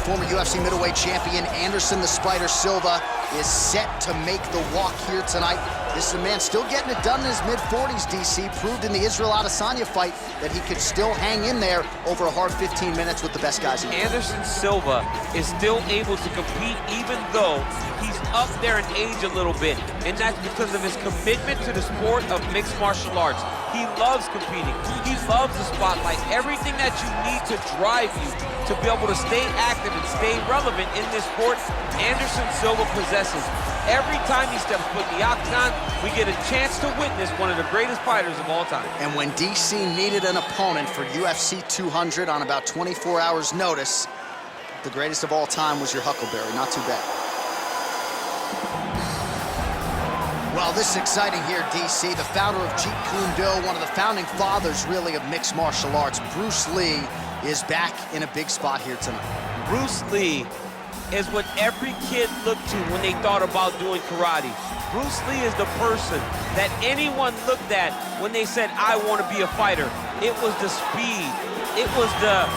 former UFC middleweight champion Anderson the Spider Silva is set to make the walk here tonight. This is a man still getting it done in his mid-40s, DC. Proved in the Israel Adesanya fight that he could still hang in there over a hard 15 minutes with the best guys in the world. Anderson Silva is still able to compete even though he's up there in age a little bit. And that's because of his commitment to the sport of mixed martial arts. He loves competing. He loves the spotlight. Everything that you need to drive you to be able to stay active and stay relevant in this sport, Anderson Silva possesses. Every time he steps foot in the octagon, we get a chance to witness one of the greatest fighters of all time. And when DC needed an opponent for UFC 200 on about 24 hours notice, the greatest of all time was your Huckleberry. Not too bad. Well, this is exciting here, DC. The founder of Jeet Kune Do, one of the founding fathers, really, of mixed martial arts, Bruce Lee, is back in a big spot here tonight. Bruce Lee is what every kid looked to when they thought about doing karate. Bruce Lee is the person that anyone looked at when they said, I want to be a fighter. It was the speed, it was the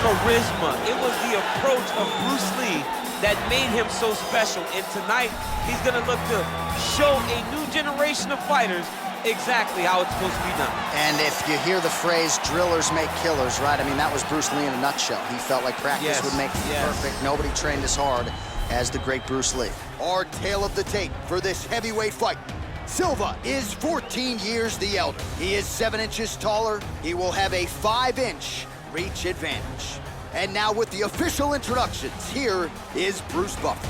charisma, it was the approach of Bruce Lee that made him so special. And tonight, he's gonna look to show a new generation of fighters exactly how it's supposed to be done. And if you hear the phrase, drillers make killers, right? I mean, that was Bruce Lee in a nutshell. He felt like practice would make perfect. Nobody trained as hard as the great Bruce Lee. Our tale of the tape for this heavyweight fight. Silva is 14 years the elder. He is 7 inches taller. He will have a 5-inch reach advantage. And now with the official introductions, here is Bruce Buffer.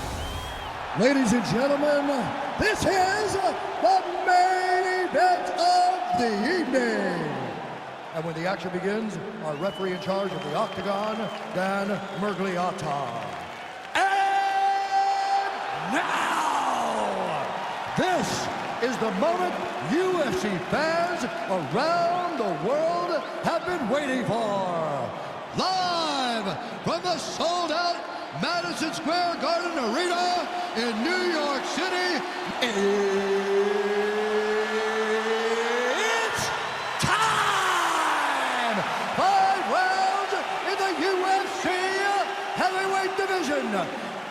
Ladies and gentlemen, this is the main event of the evening. And when the action begins, our referee in charge of the octagon, Dan Mergliata. And now, this is the moment UFC fans around the world have been waiting for. Live from the sold-out Madison Square Garden Arena in New York City, it's time! 5 rounds in the UFC heavyweight division.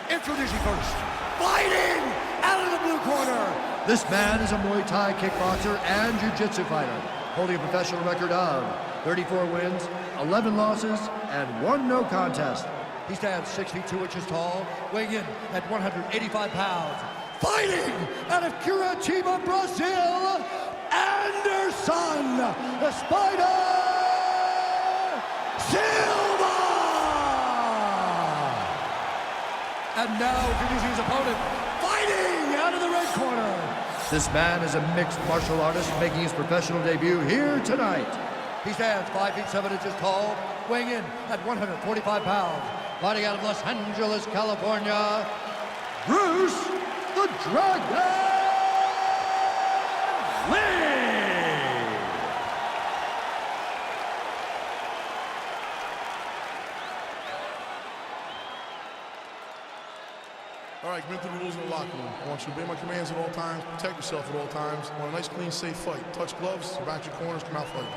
Introducing first, fighting out of the blue corner. This man is a Muay Thai kickboxer and jiu-jitsu fighter, holding a professional record of 34 wins, 11 losses, and 1 no contest. He stands 6 feet 2 inches tall, weighing in at 185 pounds. Fighting out of Curitiba, Brazil, Anderson, the Spider Silva! And now introducing his opponent, fighting out of the red corner. This man is a mixed martial artist making his professional debut here tonight. He stands 5 feet 7 inches tall, weighing in at 145 pounds. Fighting out of Los Angeles, California, Bruce the Dragon Lee! All right, commit to the rules in the locker room. I want you to obey my commands at all times, protect yourself at all times. I want a nice, clean, safe fight. Touch gloves, back your corners, come out fighting.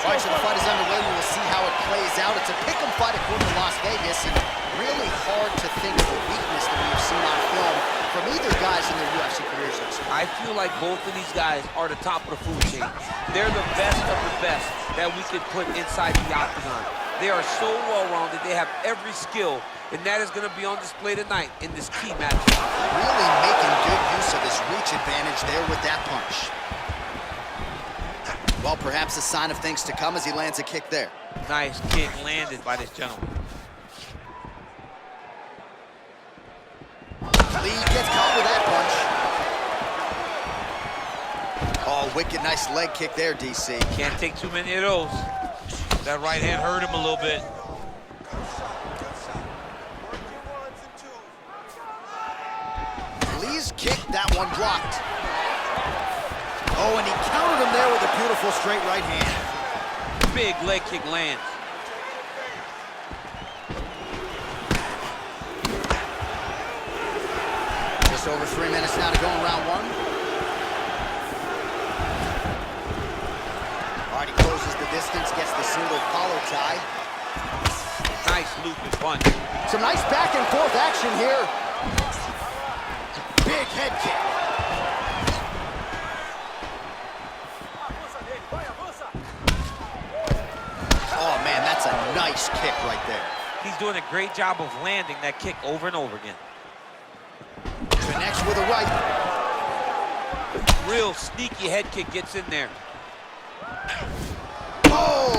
All right, so the fight is underway. We will see how it plays out. It's a pick'em fight according to Las Vegas, and really hard to think of a weakness that we have seen on film from either guys in their UFC careers. I feel like both of these guys are the top of the food chain. They're the best of the best that we could put inside the octagon. They are so well-rounded. They have every skill, and that is going to be on display tonight in this key match. Really making good use of his reach advantage there with that punch. Well, perhaps a sign of things to come as he lands a kick there. Nice kick landed by this gentleman. Lee gets caught with that punch. Oh, wicked nice leg kick there, DC. Can't take too many of those. That right hand hurt him a little bit. Lee's kick, that one blocked. Oh, and he countered him there with a beautiful straight right hand. Big leg kick lands. Just over 3 minutes now to go in round one. All right, he closes the distance, gets the single collar tie. Nice looping punch. Some nice back and forth action here. Big head kick. Oh man, that's a nice kick right there. He's doing a great job of landing that kick over and over again. Connects with a right. Real sneaky head kick gets in there. Oh,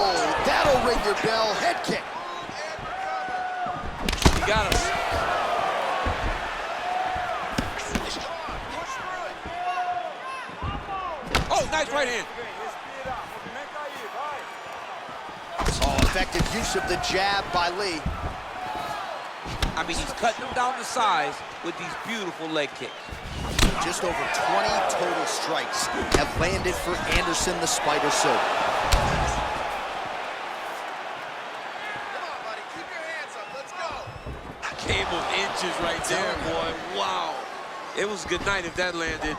that'll ring your bell. Head kick. You got him. Oh, nice right hand. Oh, effective use of the jab by Lee. I mean, he's cutting them down to size with these beautiful leg kicks. Just over 20 total strikes have landed for Anderson the Spider Silva. Come on, buddy, keep your hands up, let's go. Game of inches right there, boy. Wow. It was a good night if that landed.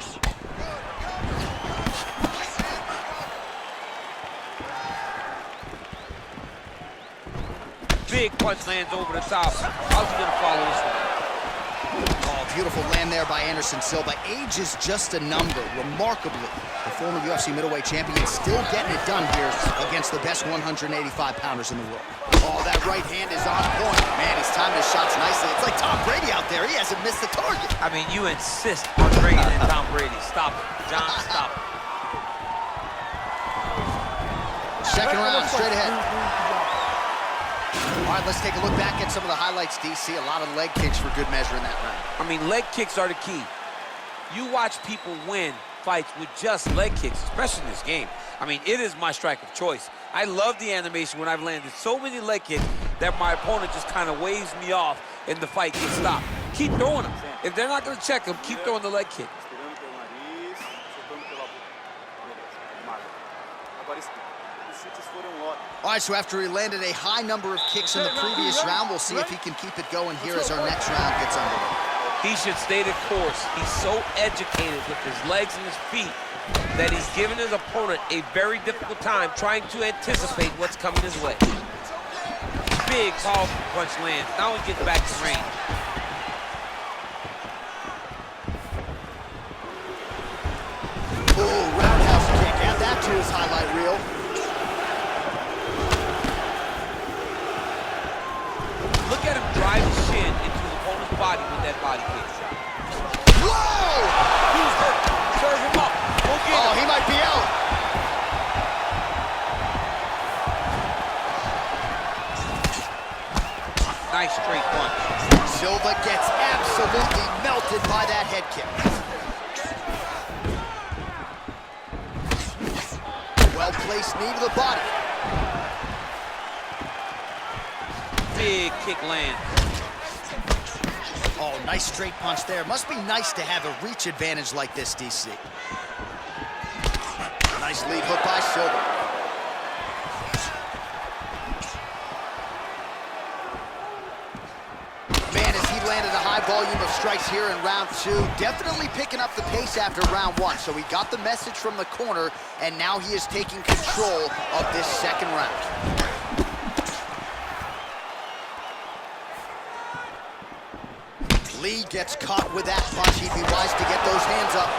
Big punch lands over the top. How's he gonna follow this one? Oh, beautiful land there by Anderson Silva. Age is just a number. Remarkably, the former UFC middleweight champion still getting it done here against the best 185-pounders in the world. Oh, that right hand is on point. Man, he's timing his shots nicely. It's like Tom Brady out there. He hasn't missed the target. I mean, you insist on bringing in Tom Brady. Stop it. John, stop it. Second round, straight ahead. All right, let's take a look back at some of the highlights, DC. A lot of leg kicks for good measure in that round. I mean, leg kicks are the key. You watch people win fights with just leg kicks, especially in this game. I mean, it is my strike of choice. I love the animation when I've landed so many leg kicks that my opponent just kind of waves me off and the fight gets stopped. Keep throwing them. If they're not going to check them, keep throwing the leg kick. All right, so after he landed a high number of kicks in the previous round, we'll see if he can keep it going here as our next round gets underway. He should stay the course. He's so educated with his legs and his feet that he's given his opponent a very difficult time trying to anticipate what's coming his way. Big, powerful punch lands. Now he gets back to range. Oh, roundhouse kick. Add that to his highlight reel. Look at him drive his shin into his opponent's body with that body kick. Whoa! He's hurt. Serve him up. Go get him. Oh, he might be out. Nice straight punch. Silva gets absolutely melted by that head kick. Well-placed knee to the body. Big kick lands. Oh, nice straight punch there. Must be nice to have a reach advantage like this, DC. Nice lead hook by Silva. Man, as he landed a high volume of strikes here in round two, definitely picking up the pace after round one. So he got the message from the corner, and now he is taking control of this second round. Lee gets caught with that punch. He'd be wise to get those hands up.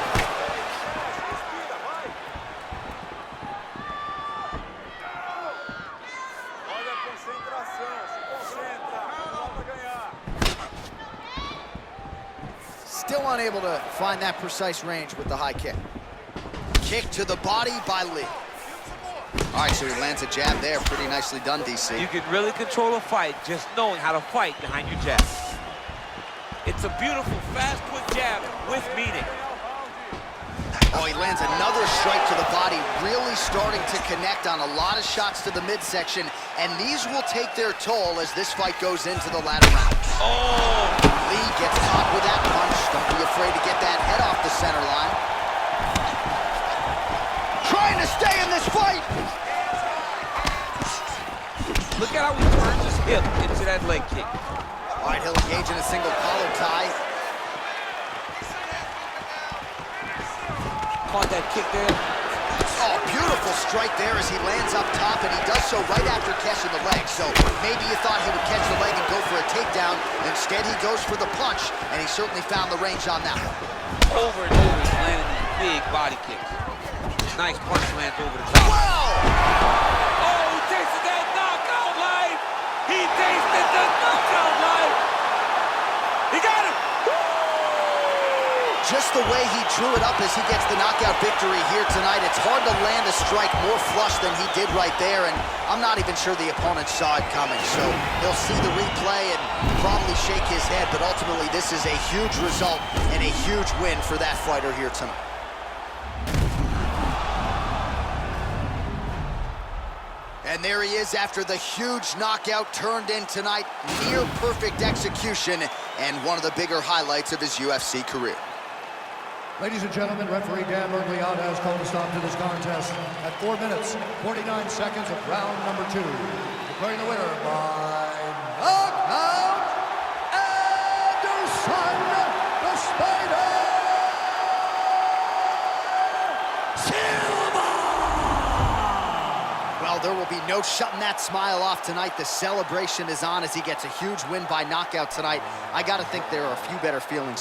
Still unable to find that precise range with the high kick. Kick to the body by Lee. All right, so he lands a jab there. Pretty nicely done, DC. You can really control a fight just knowing how to fight behind your jab. It's a beautiful, fast, quick jab with meaning. Oh, he lands another strike to the body, really starting to connect on a lot of shots to the midsection, and these will take their toll as this fight goes into the latter round. Oh! Lee gets caught with that punch. Don't be afraid to get that head off the center line. Trying to stay in this fight! Look at how he turns his hip into that leg kick. All right, he'll engage in a single collar tie. Caught that kick there. Oh, beautiful strike there as he lands up top, and he does so right after catching the leg. So maybe you thought he would catch the leg and go for a takedown. Instead, he goes for the punch, and he certainly found the range on that one. Over and over, he's landing these big body kicks. Nice punch lands over the top. Whoa! Oh, he tasted that knockout life! He tasted the knockout life! He got him! Just the way he drew it up as he gets the knockout victory here tonight, it's hard to land a strike more flush than he did right there, and I'm not even sure the opponent saw it coming. So he'll see the replay and probably shake his head, but ultimately this is a huge result and a huge win for that fighter here tonight. And there he is after the huge knockout turned in tonight. Near perfect execution and one of the bigger highlights of his UFC career. Ladies and gentlemen, referee Dan Bergliot has called a stop to this contest at 4 minutes, 49 seconds of round number 2. Declaring the winner by knockout, Anderson the Spider Silva! Well, there will be no shutting that smile off tonight. The celebration is on as he gets a huge win by knockout tonight. I gotta think there are a few better feelings